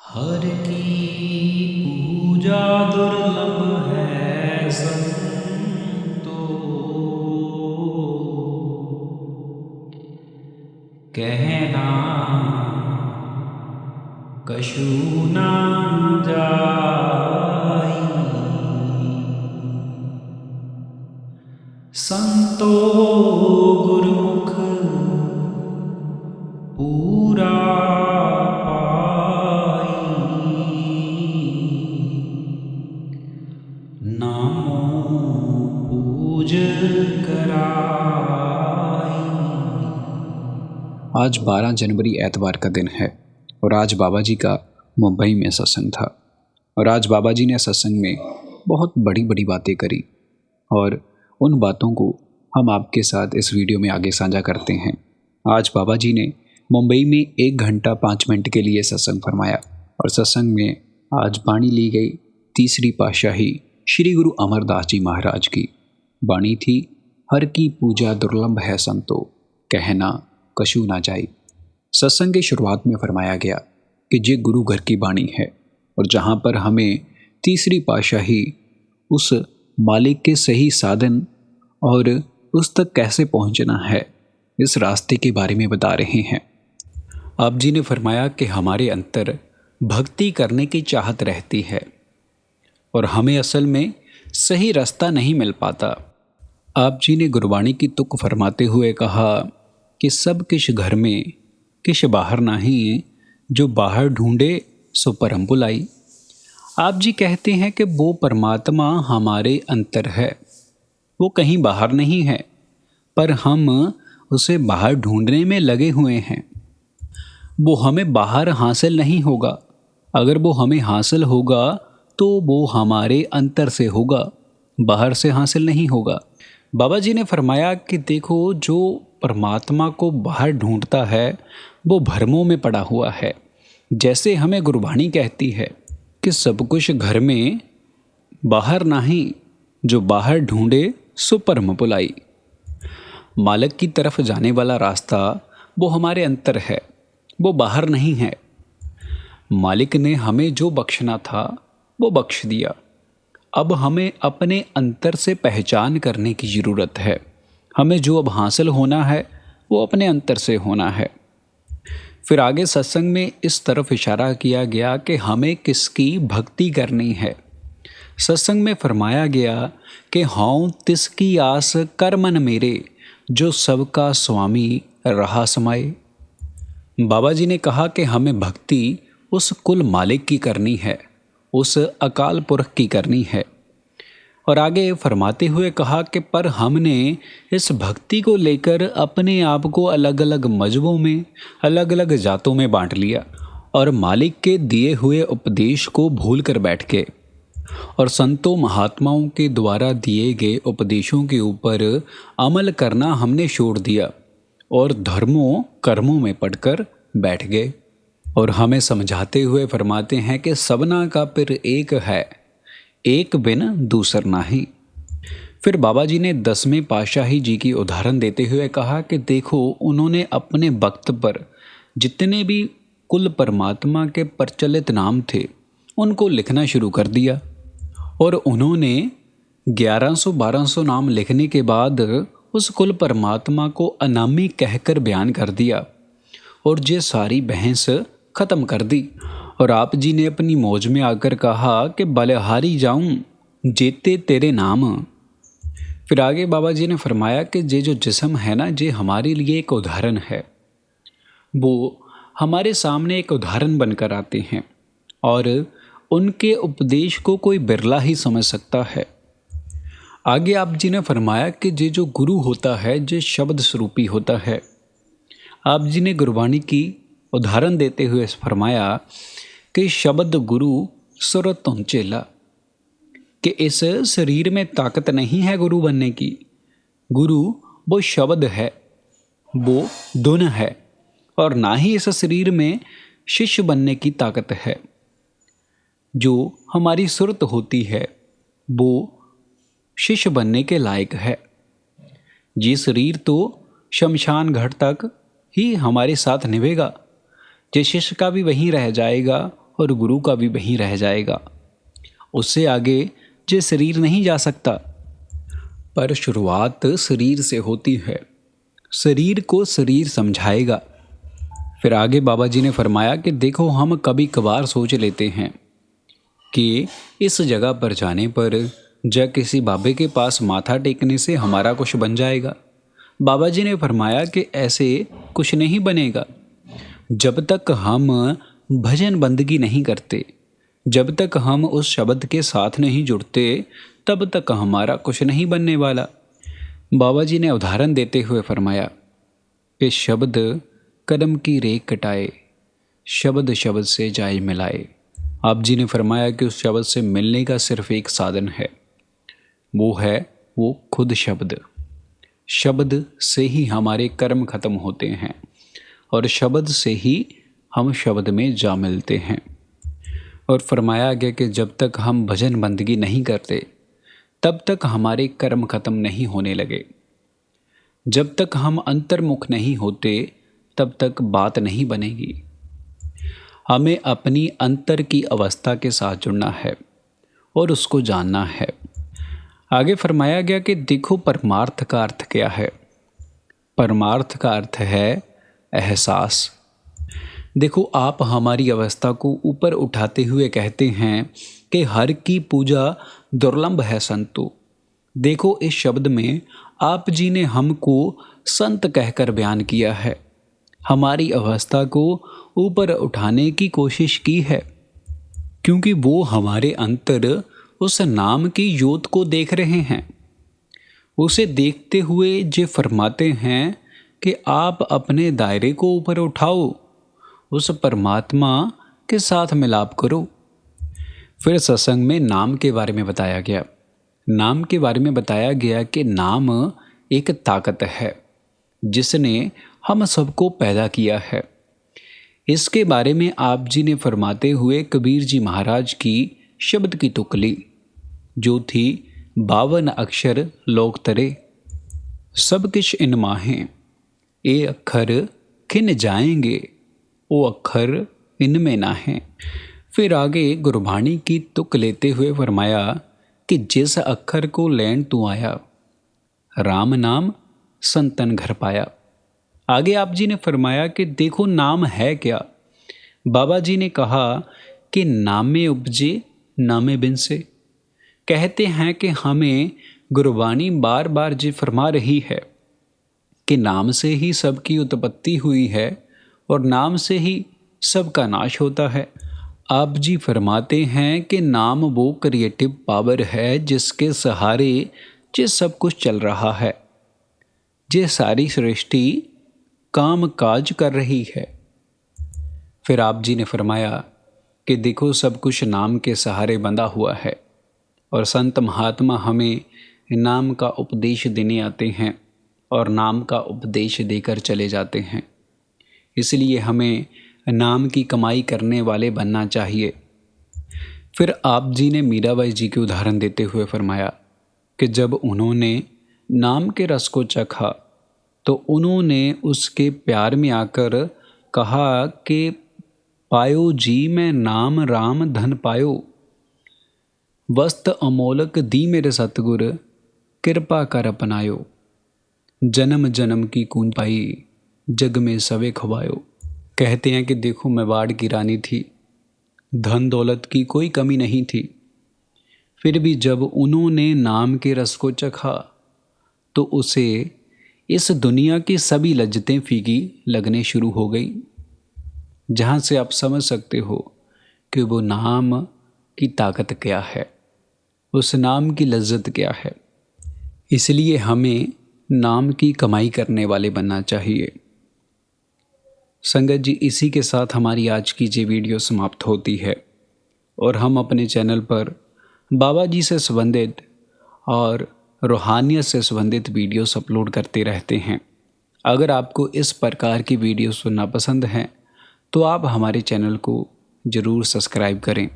हर की पूजा दुर्लभ है संतो, कहना कछु ना जाई। संतो गुरुमुख पूरा नामो पूज कराई। आज 12 जनवरी एतवार का दिन है और आज बाबा जी का मुंबई में सत्संग था। और आज बाबा जी ने सत्संग में बहुत बड़ी बड़ी बातें करी और उन बातों को हम आपके साथ इस वीडियो में आगे साझा करते हैं। आज बाबा जी ने मुंबई में 1 घंटा 5 मिनट के लिए सत्संग फरमाया और सत्संग में आज वाणी ली गई तीसरी पातशाही श्री गुरु अमरदास जी महाराज की वाणी थी। हर की पूजा दुर्लभ है संतो, कहना कछु ना जाई। सत्संग की शुरुआत में फरमाया गया कि जे गुरु घर की वाणी है और जहाँ पर हमें तीसरी पातशाही उस मालिक के सही साधन और उस तक कैसे पहुँचना है इस रास्ते के बारे में बता रहे हैं। आप जी ने फरमाया कि हमारे अंतर भक्ति करने की चाहत रहती है और हमें असल में सही रास्ता नहीं मिल पाता। आप जी ने गुरबाणी की तुक फरमाते हुए कहा कि सब किश घर में किश बाहर नहीं, जो बाहर ढूंढे सो परम बुलाई। आप जी कहते हैं कि वो परमात्मा हमारे अंतर है, वो कहीं बाहर नहीं है, पर हम उसे बाहर ढूंढने में लगे हुए हैं। वो हमें बाहर हासिल नहीं होगा, अगर वो हमें हासिल होगा तो वो हमारे अंतर से होगा, बाहर से हासिल नहीं होगा। बाबा जी ने फरमाया कि देखो, जो परमात्मा को बाहर ढूंढता है वो भ्रमों में पड़ा हुआ है। जैसे हमें गुरबाणी कहती है कि सब कुछ घर में बाहर नहीं, जो बाहर ढूंढे सो परम बुलाई। मालिक की तरफ जाने वाला रास्ता वो हमारे अंतर है, वो बाहर नहीं है। मालिक ने हमें जो बख्शना था वो बख्श दिया। अब हमें अपने अंतर से पहचान करने की ज़रूरत है। हमें जो अब हासिल होना है वो अपने अंतर से होना है। फिर आगे सत्संग में इस तरफ इशारा किया गया कि हमें किसकी भक्ति करनी है। सत्संग में फरमाया गया कि हाँ तिसकी आस कर मन मेरे, जो सबका स्वामी रहा समाए। बाबा जी ने कहा कि हमें भक्ति उस कुल मालिक की करनी है, उस अकाल पुरख की करनी है। और आगे फरमाते हुए कहा कि पर हमने इस भक्ति को लेकर अपने आप को अलग अलग मजहबों में, अलग अलग जातों में बांट लिया और मालिक के दिए हुए उपदेश को भूल कर बैठ गए और संतों महात्माओं के द्वारा दिए गए उपदेशों के ऊपर अमल करना हमने छोड़ दिया और धर्मों कर्मों में पड़कर बैठ गए। और हमें समझाते हुए फरमाते हैं कि सबना का पिर एक है, एक बिन दूसर नाही। फिर बाबा जी ने 10वें पातशाही जी की उदाहरण देते हुए कहा कि देखो, उन्होंने अपने वक्त पर जितने भी कुल परमात्मा के प्रचलित नाम थे उनको लिखना शुरू कर दिया और उन्होंने 1100-1200 नाम लिखने के बाद उस कुल परमात्मा को अनामी कहकर बयान कर दिया और ये सारी बहस ख़त्म कर दी। और आप जी ने अपनी मौज में आकर कहा कि बलिहारी जाऊं जेते तेरे नाम। फिर आगे बाबा जी ने फरमाया कि ये जो जिस्म है ना, ये हमारे लिए एक उदाहरण है। वो हमारे सामने एक उदाहरण बनकर आते हैं और उनके उपदेश को कोई बिरला ही समझ सकता है। आगे आप जी ने फरमाया कि ये जो गुरु होता है ये शब्द स्वरूपी होता है। आप जी ने गुरबाणी की उदाहरण देते हुए फरमाया कि शब्द गुरु सुरत तुम चेला, कि इस शरीर में ताकत नहीं है गुरु बनने की। गुरु वो शब्द है, वो धुन है, और ना ही इस शरीर में शिष्य बनने की ताकत है। जो हमारी सुरत होती है वो शिष्य बनने के लायक है। ये शरीर तो शमशान घाट तक ही हमारे साथ निभेगा, ये शिष्य का भी वहीं रह जाएगा और गुरु का भी वहीं रह जाएगा। उससे आगे ये शरीर नहीं जा सकता। पर शुरुआत शरीर से होती है। शरीर को शरीर समझाएगा। फिर आगे बाबा जी ने फरमाया कि देखो, हम कभी कभार सोच लेते हैं कि इस जगह पर जाने पर या किसी बाबे के पास माथा टेकने से हमारा कुछ बन जाएगा। बाबा जी ने फरमाया कि ऐसे कुछ नहीं बनेगा। जब तक हम भजन बंदगी नहीं करते, जब तक हम उस शब्द के साथ नहीं जुड़ते, तब तक हमारा कुछ नहीं बनने वाला। बाबा जी ने उदाहरण देते हुए फरमाया कि शब्द कदम की रेख कटाए, शब्द शब्द से जाए मिलाए। आप जी ने फरमाया कि उस शब्द से मिलने का सिर्फ एक साधन है, वो खुद शब्द। शब्द से ही हमारे कर्म खत्म होते हैं और शब्द से ही हम शब्द में जा मिलते हैं। और फरमाया गया कि जब तक हम भजन बंदगी नहीं करते, तब तक हमारे कर्म खत्म नहीं होने लगे। जब तक हम अंतर्मुख नहीं होते, तब तक बात नहीं बनेगी। हमें अपनी अंतर की अवस्था के साथ जुड़ना है और उसको जानना है। आगे फरमाया गया कि देखो, परमार्थ का अर्थ क्या है। परमार्थ का अर्थ है एहसास। देखो, आप हमारी अवस्था को ऊपर उठाते हुए कहते हैं कि हर की पूजा दुर्लभ है संतो। देखो, इस शब्द में आप जी ने हमको संत कहकर बयान किया है। हमारी अवस्था को ऊपर उठाने की कोशिश की है, क्योंकि वो हमारे अंतर उस नाम की ज्योत को देख रहे हैं। उसे देखते हुए जे फरमाते हैं कि आप अपने दायरे को ऊपर उठाओ, उस परमात्मा के साथ मिलाप करो। फिर सत्संग में नाम के बारे में बताया गया। नाम के बारे में बताया गया कि नाम एक ताकत है जिसने हम सबको पैदा किया है। इसके बारे में आप जी ने फरमाते हुए कबीर जी महाराज की शब्द की तुकली, जो थी 52 अक्षर लोक तरे, सब किछ इन माहें, ए अक्षर खिन जाएंगे, ओ अक्षर इनमें ना हैं। फिर आगे गुरबाणी की तुक लेते हुए फरमाया कि जिस अक्षर को लैन तू आया, राम नाम संतन घर पाया। आगे आप जी ने फरमाया कि देखो, नाम है क्या। बाबा जी ने कहा कि नामे उपजे नामे बिन से। कहते हैं कि हमें गुरबाणी बार बार जी फरमा रही है कि नाम से ही सबकी उत्पत्ति हुई है और नाम से ही सबका नाश होता है। आप जी फरमाते हैं कि नाम वो क्रिएटिव पावर है जिसके सहारे ये सब कुछ चल रहा है, ये सारी सृष्टि काम काज कर रही है। फिर आप जी ने फरमाया कि देखो, सब कुछ नाम के सहारे बंधा हुआ है और संत महात्मा हमें नाम का उपदेश देने आते हैं और नाम का उपदेश देकर चले जाते हैं। इसलिए हमें नाम की कमाई करने वाले बनना चाहिए। फिर आप जी ने मीराबाई जी के उदाहरण देते हुए फरमाया कि जब उन्होंने नाम के रस को चखा तो उन्होंने उसके प्यार में आकर कहा कि पायो जी मैं नाम राम धन पायो, वस्त अमोलक दी मेरे सतगुर, कृपा कर अपनायो, जन्म जन्म की कूंज पाई, जग में सवे खवायो। कहते हैं कि देखो, मेवाड़ की रानी थी, धन दौलत की कोई कमी नहीं थी। फिर भी जब उन्होंने नाम के रस को चखा तो उसे इस दुनिया की सभी लज्जतें फीकी लगने शुरू हो गई। जहाँ से आप समझ सकते हो कि वो नाम की ताकत क्या है, उस नाम की लज्जत क्या है। इसलिए हमें नाम की कमाई करने वाले बनना चाहिए। संगत जी, इसी के साथ हमारी आज की ये वीडियो समाप्त होती है और हम अपने चैनल पर बाबा जी से संबंधित और रूहानियत से संबंधित वीडियोस अपलोड करते रहते हैं। अगर आपको इस प्रकार की वीडियो सुनना पसंद है तो आप हमारे चैनल को ज़रूर सब्सक्राइब करें।